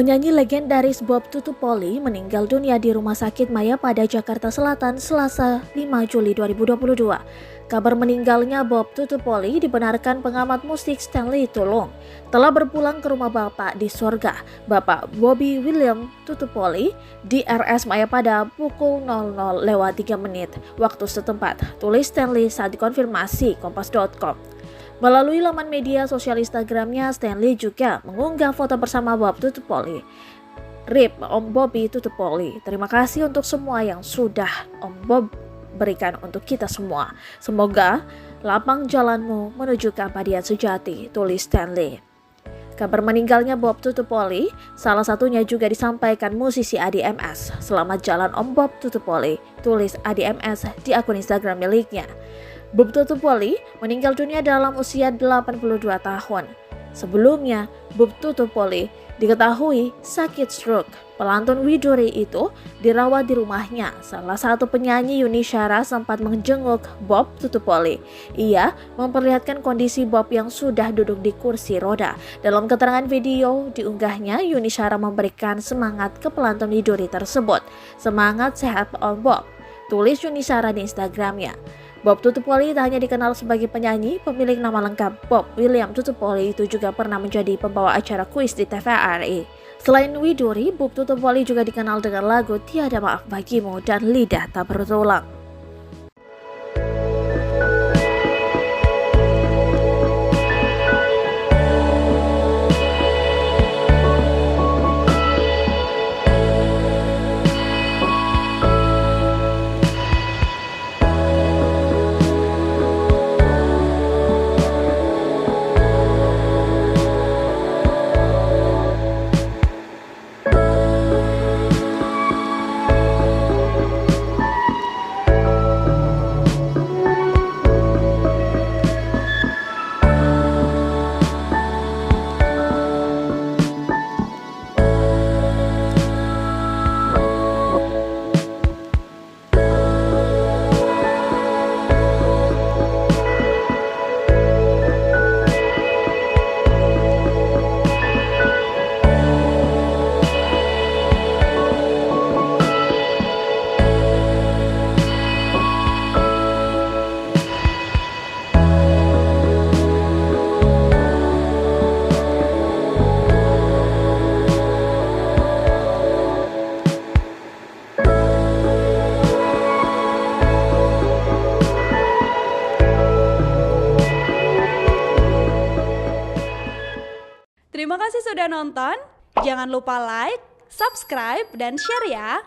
Penyanyi legendaris Bob Tutupoli meninggal dunia di Rumah Sakit Mayapada, Jakarta Selatan, Selasa 5 Juli 2022. Kabar meninggalnya Bob Tutupoli dibenarkan pengamat musik Stanley Tulung. Telah berpulang ke rumah Bapak di sorga, Bapak Bobby William Tutupoli, di RS Mayapada pukul 00:03 waktu setempat, tulis Stanley saat dikonfirmasi Kompas.com. Melalui laman media sosial Instagramnya, Stanley juga mengunggah foto bersama Bob Tutupoli. RIP Om Bobby Tutupoli, terima kasih untuk semua yang sudah Om Bob berikan untuk kita semua. Semoga lapang jalanmu menuju keabadian sejati, tulis Stanley. Kabar meninggalnya Bob Tutupoli salah satunya juga disampaikan musisi ADMS. Selamat jalan Om Bob Tutupoli, tulis ADMS di akun Instagram miliknya. Bob Tutupoli meninggal dunia dalam usia 82 tahun. Sebelumnya, Bob Tutupoli diketahui sakit stroke. Pelantun Widuri itu dirawat di rumahnya. Salah satu penyanyi Yuni Shara sempat menjenguk Bob Tutupoli. Ia memperlihatkan kondisi Bob yang sudah duduk di kursi roda. Dalam keterangan video diunggahnya, Yuni Shara memberikan semangat ke pelantun Widuri tersebut. Semangat sehat Om Bob, tulis Yuni Shara di Instagramnya. Bob Tutupoli tak hanya dikenal sebagai penyanyi, pemilik nama lengkap Bob William Tutupoli itu juga pernah menjadi pembawa acara kuis di TVRI. Selain Widuri, Bob Tutupoli juga dikenal dengan lagu Tiada Maaf Bagimu dan Lidah Tak Bertulang. Terima kasih sudah nonton. Jangan lupa like, subscribe, dan share ya.